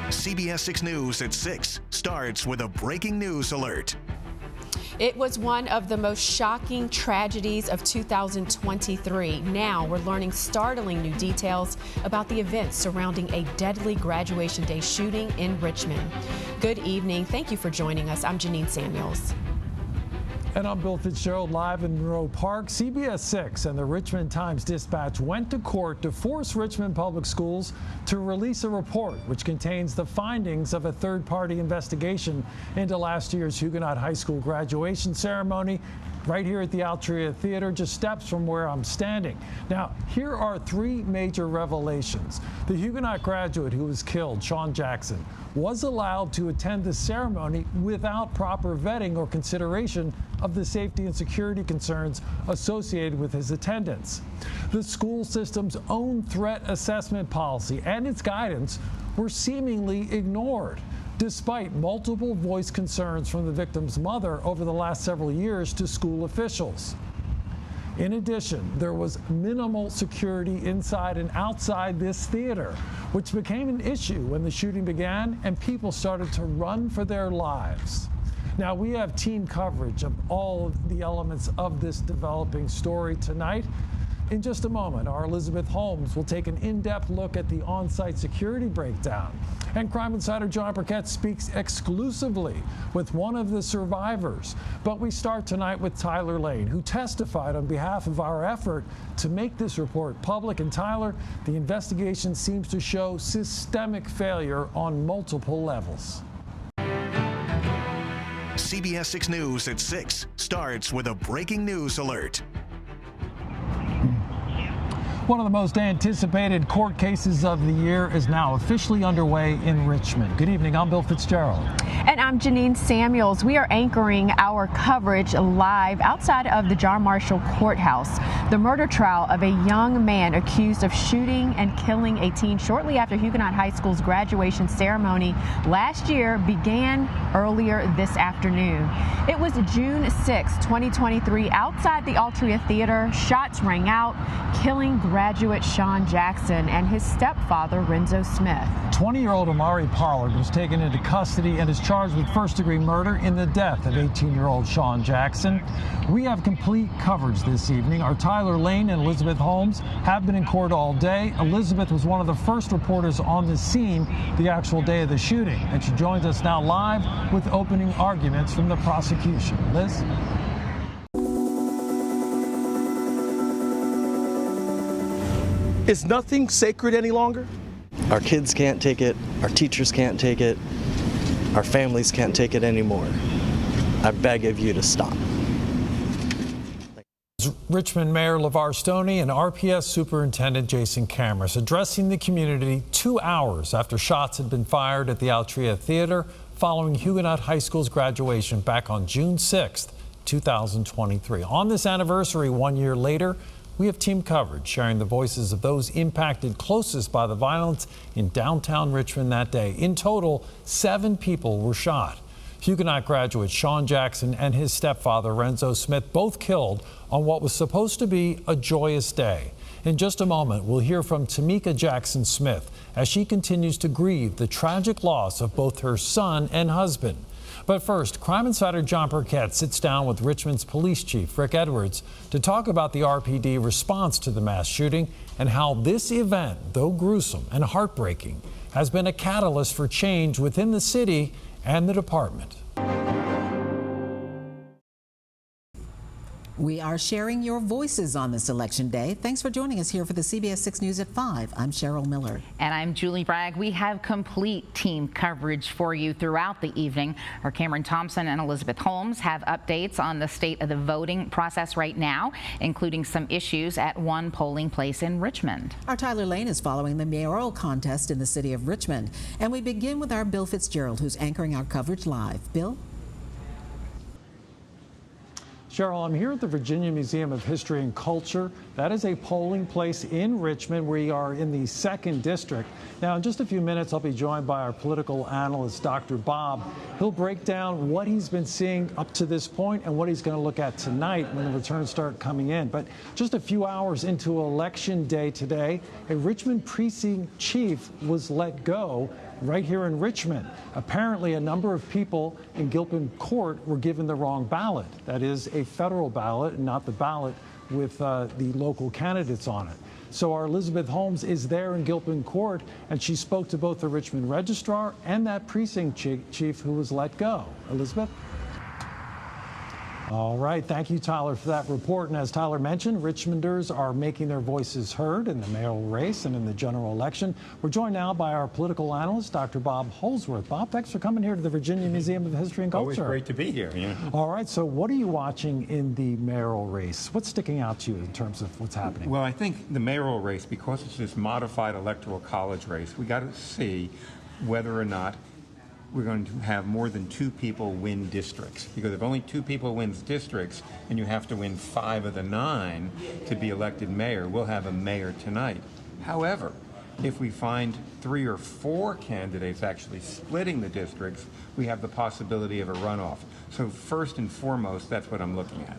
CBS 6 News at 6 starts with a breaking news alert. It was one of the most shocking tragedies of 2023. Now we're learning startling new details about the events surrounding a deadly graduation day shooting in Richmond. Good evening. Thank you for joining us. I'm Janine Samuels. And I'm Bill Fitzgerald, live in Monroe Park. CBS 6 and the Richmond Times-Dispatch went to court to force Richmond Public Schools to release a report which contains the findings of a third-party investigation into last year's Huguenot High School graduation ceremony right here at the Altria Theater, just steps from where I'm standing. Now, here are three major revelations. The Huguenot graduate who was killed, Sean Jackson, was allowed to attend the ceremony without proper vetting or consideration of the safety and security concerns associated with his attendance. The school system's own threat assessment policy and its guidance were seemingly ignored, despite multiple voiced concerns from the victim's mother over the last several years to school officials. In addition, there was minimal security inside and outside this theater, which became an issue when the shooting began and people started to run for their lives. Now, we have team coverage of all of the elements of this developing story tonight. In just a moment, our Elizabeth Holmes will take an in-depth look at the on-site security breakdown. And crime insider John Burkett speaks exclusively with one of the survivors. But we start tonight with Tyler Lane, who testified on behalf of our effort to make this report public. And Tyler, the investigation seems to show systemic failure on multiple levels. CBS 6 News at 6 starts with a breaking news alert. One of the most anticipated court cases of the year is now officially underway in Richmond. Good evening, I'm Bill Fitzgerald. And I'm Janine Samuels. We are anchoring our coverage live outside of the John Marshall Courthouse. The murder trial of a young man accused of shooting and killing a teen shortly after Huguenot High School's graduation ceremony last year began earlier this afternoon. It was June 6, 2023, outside the Altria Theater. Shots rang out, killing graduate Sean Jackson and his stepfather, Renzo Smith. 20-year-old Amari Pollard was taken into custody and is charged with first-degree murder in the death of 18-year-old Sean Jackson. We have complete coverage this evening. Our Tyler Lane and Elizabeth Holmes have been in court all day. Elizabeth was one of the first reporters on the scene the actual day of the shooting, and she joins us now live with opening arguments from the prosecution. Liz? Is nothing sacred any longer? Our kids can't take it, our teachers can't take it, our families can't take it anymore. I beg of you to stop. Richmond Mayor LeVar Stoney and RPS Superintendent Jason Cameras addressing the community 2 hours after shots had been fired at the Altria Theater following Huguenot High School's graduation back on June 6th, 2023. On this anniversary 1 year later, we have team coverage sharing the voices of those impacted closest by the violence in downtown Richmond that day. In total, 7 people were shot. Huguenot graduate Sean Jackson and his stepfather, Renzo Smith, both killed on what was supposed to be a joyous day. In just a moment, we'll hear from Tamika Jackson Smith as she continues to grieve the tragic loss of both her son and husband. But first, crime insider John Burkett sits down with Richmond's police chief, Rick Edwards, to talk about the RPD response to the mass shooting and how this event, though gruesome and heartbreaking, has been a catalyst for change within the city and the department. We are sharing your voices on this election day. Thanks for joining us here for the CBS 6 News at 5. I'm Cheryl Miller. And I'm Julie Bragg. We have complete team coverage for you throughout the evening. Our Cameron Thompson and Elizabeth Holmes have updates on the state of the voting process right now, including some issues at one polling place in Richmond. Our Tyler Lane is following the mayoral contest in the city of Richmond. And we begin with our Bill Fitzgerald, who's anchoring our coverage live. Bill? Cheryl, I'm here at the Virginia Museum of History and Culture. That is a polling place in Richmond. We are in the 2nd District. Now, in just a few minutes, I'll be joined by our political analyst, Dr. Bob. He'll break down what he's been seeing up to this point and what he's going to look at tonight when the returns start coming in. But just a few hours into Election Day today, a Richmond precinct chief was let go right here in Richmond. Apparently, a number of people in Gilpin Court were given the wrong ballot. That is a federal ballot and not the ballot with the local candidates on it. So our Elizabeth Holmes is there in Gilpin Court, and she spoke to both the Richmond registrar and that precinct chief who was let go. Elizabeth? All right. Thank you, Tyler, for that report. And as Tyler mentioned, Richmonders are making their voices heard in the mayoral race and in the general election. We're joined now by our political analyst, Dr. Bob Holsworth. Bob, thanks for coming here to the Virginia Museum of History and Culture. Always great to be here. Yeah. All right. So what are you watching in the mayoral race? What's sticking out to you in terms of what's happening? Well, I think the mayoral race, because it's this modified electoral college race, we got to see whether or not we're going to have more than 2 people win districts. Because if only 2 people wins districts and you have to win 5 of the 9 to be elected mayor, we'll have a mayor tonight. However, if we find 3 or 4 candidates actually splitting the districts, we have the possibility of a runoff. So first and foremost, that's what I'm looking at.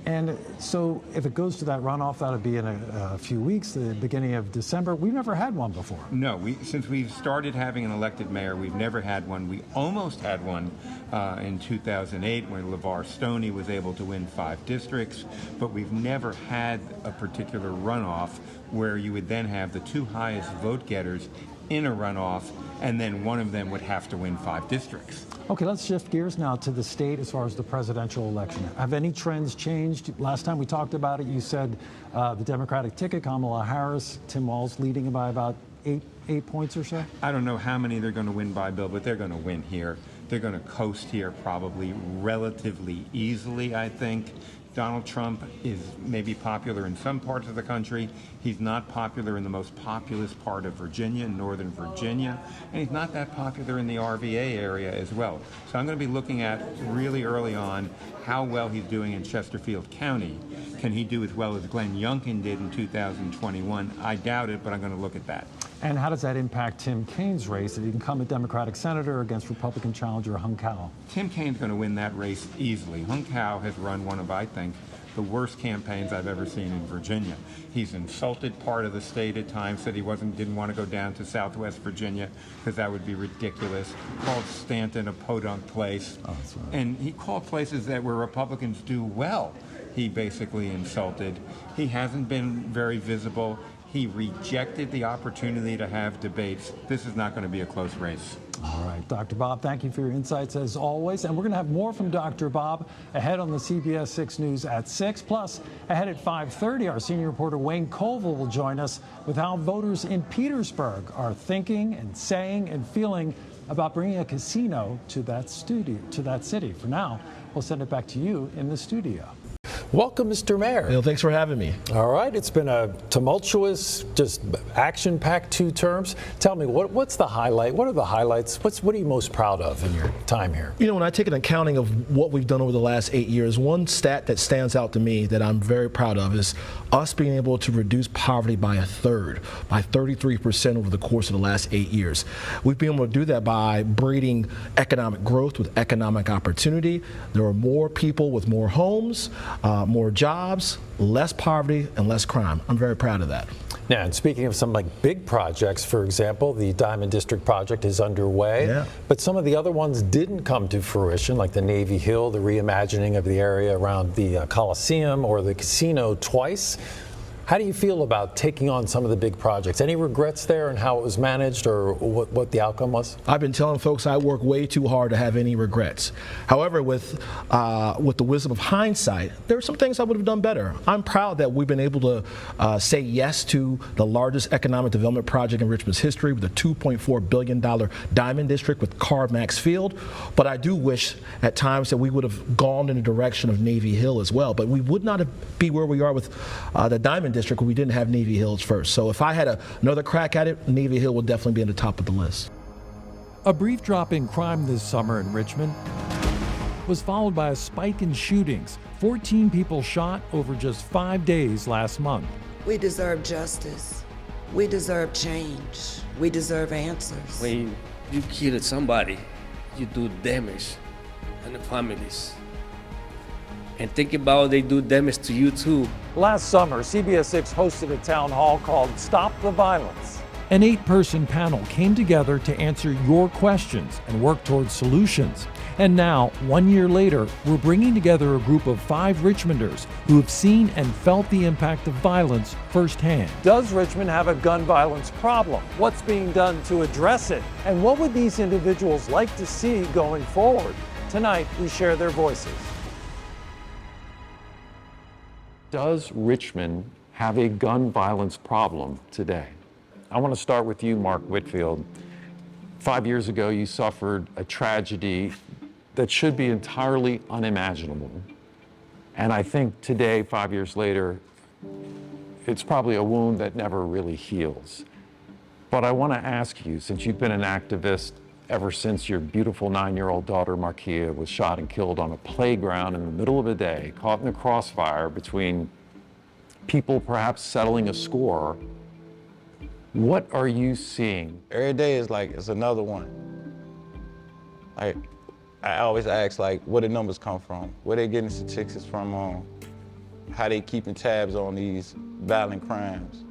And so if it goes to that runoff, that'll be in a few weeks, the beginning of December. We've never had one before. No, since we've started having an elected mayor, we've never had one. We almost had one in 2008 when LeVar Stoney was able to win 5 districts, but we've never had a particular runoff where you would then have the 2 highest vote getters in a runoff, and then one of them would have to win 5 districts. Okay, let's shift gears now to the state as far as the presidential election. Have any trends changed? Last time we talked about it, you said the Democratic ticket, Kamala Harris, Tim Walz leading by about 8 points or so? I don't know how many they're going to win by, Bill, but they're going to win here. They're going to coast here probably relatively easily, I think. Donald Trump is maybe popular in some parts of the country. He's not popular in the most populous part of Virginia, Northern Virginia, and he's not that popular in the RVA area as well. So I'm going to be looking at really early on how well he's doing in Chesterfield County. Can he do as well as Glenn Youngkin did in 2021? I doubt it, but I'm going to look at that. And how does that impact Tim Kaine's race, the incumbent Democratic senator against Republican challenger Hung Cao? Tim Kaine's going to win that race easily. Hung Cao has run one of, I think, the worst campaigns I've ever seen in Virginia. He's insulted part of the state at times, said he didn't want to go down to Southwest Virginia because that would be ridiculous. Called Stanton a podunk place. Oh, that's right. And he called places that where Republicans do well. He basically insulted. He hasn't been very visible. He rejected the opportunity to have debates. This is not going to be a close race. All right, Dr. Bob, thank you for your insights as always. And we're going to have more from Dr. Bob ahead on the CBS 6 News at 6. Plus, ahead at 5:30, our senior reporter Wayne Colville will join us with how voters in Petersburg are thinking and saying and feeling about bringing a casino to that city. For now, we'll send it back to you in the studio. Welcome, Mr. Mayor. Bill, thanks for having me. All right, it's been a tumultuous, just action-packed 2 terms. Tell me, what's the highlight? What are the highlights? What are you most proud of in your time here? You know, when I take an accounting of what we've done over the last 8 years, one stat that stands out to me that I'm very proud of is us being able to reduce poverty by 1/3, by 33% over the course of the last 8 years. We've been able to do that by breeding economic growth with economic opportunity. There are more people with more homes, more jobs, less poverty, and less crime. I'm very proud of that. Now, and speaking of some big projects, for example, the Diamond District project is underway, yeah. But some of the other ones didn't come to fruition, like the Navy Hill, the reimagining of the area around the Coliseum, or the casino twice. How do you feel about taking on some of the big projects? Any regrets there in how it was managed or what the outcome was? I've been telling folks I work way too hard to have any regrets. However, with the wisdom of hindsight, there are some things I would have done better. I'm proud that we've been able to say yes to the largest economic development project in Richmond's history with a $2.4 billion Diamond District with CarMax Field. But I do wish at times that we would have gone in the direction of Navy Hill as well. But we would not be where we are with the Diamond District when we didn't have Navy Hills first. So if I had another crack at it, Navy Hill would definitely be at the top of the list. A brief drop in crime this summer in Richmond. was followed by a spike in shootings. 14 people shot over just 5 days last month. We deserve justice. We deserve change. We deserve answers. When you kill somebody, you do damage to the families. And think about they do damage to you too. Last summer, CBS 6 hosted a town hall called Stop the Violence. An 8-person panel came together to answer your questions and work towards solutions. And now, 1 year later, we're bringing together a group of 5 Richmonders who have seen and felt the impact of violence firsthand. Does Richmond have a gun violence problem? What's being done to address it? And what would these individuals like to see going forward? Tonight, we share their voices. Does Richmond have a gun violence problem today? I want to start with you, Mark Whitfield. 5 years ago, you suffered a tragedy that should be entirely unimaginable. And I think today, 5 years later, it's probably a wound that never really heals. But I want to ask you, since you've been an activist ever since your beautiful 9-year-old daughter, Markia, was shot and killed on a playground in the middle of the day, caught in the crossfire between people perhaps settling a score, what are you seeing? Every day is like, it's another one. Like, I always ask, like, where the numbers come from? Where they getting statistics from how they keeping tabs on these violent crimes?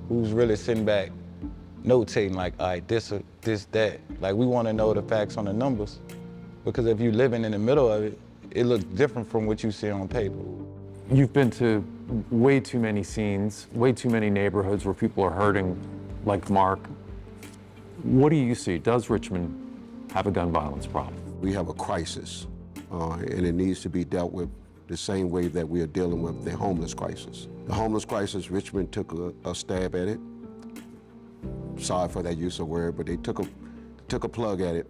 Who's really sitting back, notating, like, all right, this, that. Like, we want to know the facts on the numbers, because if you're living in the middle of it, it looks different from what you see on paper. You've been to way too many scenes, way too many neighborhoods where people are hurting, like Mark. What do you see? Does Richmond have a gun violence problem? We have a crisis, and it needs to be dealt with the same way that we are dealing with the homeless crisis. The homeless crisis, Richmond took a stab at it. Sorry for that use of word, but they took a plug at it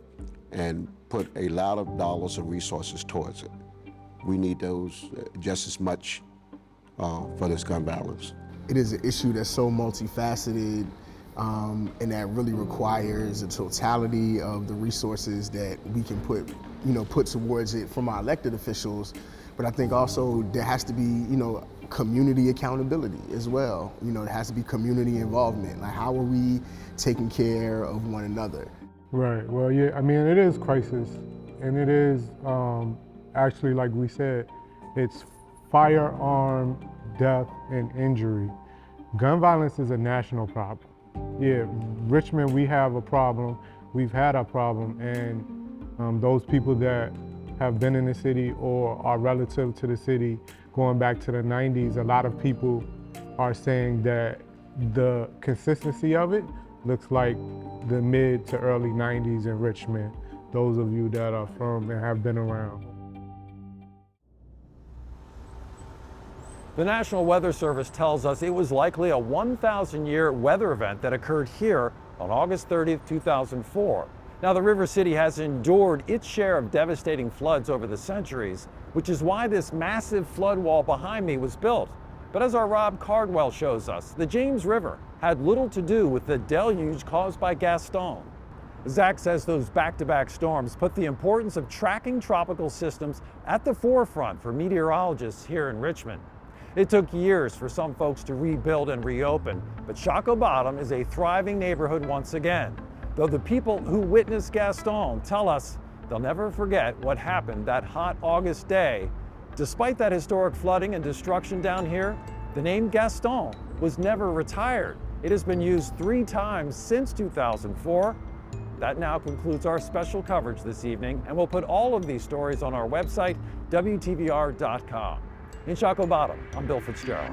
and put a lot of dollars and resources towards it. We need those just as much for this gun violence. It is an issue that's so multifaceted, and that really requires a totality of the resources that we can put towards it from our elected officials. But I think also there has to be, community accountability as well. There has to be community involvement. Like, how are we taking care of one another? Right, well, yeah, I mean, it is crisis, and it is actually, like we said, it's firearm death and injury. Gun violence is a national problem. Yeah, Richmond, we have a problem. We've had a problem, and those people that have been in the city or are relative to the city going back to the 90s, a lot of people are saying that the consistency of it looks like the mid to early 90s in Richmond, those of you that are from and have been around. The National Weather Service tells us it was likely a 1,000-year weather event that occurred here on August 30th, 2004. Now, the River City has endured its share of devastating floods over the centuries, which is why this massive flood wall behind me was built. But as our Rob Cardwell shows us, the James River had little to do with the deluge caused by Gaston. Zach says those back-to-back storms put the importance of tracking tropical systems at the forefront for meteorologists here in Richmond. It took years for some folks to rebuild and reopen, but Shockoe Bottom is a thriving neighborhood once again. Though the people who witnessed Gaston tell us they'll never forget what happened that hot August day. Despite that historic flooding and destruction down here, the name Gaston was never retired. It has been used 3 times since 2004. That now concludes our special coverage this evening, and we'll put all of these stories on our website, WTVR.com. In Shockoe Bottom, I'm Bill Fitzgerald.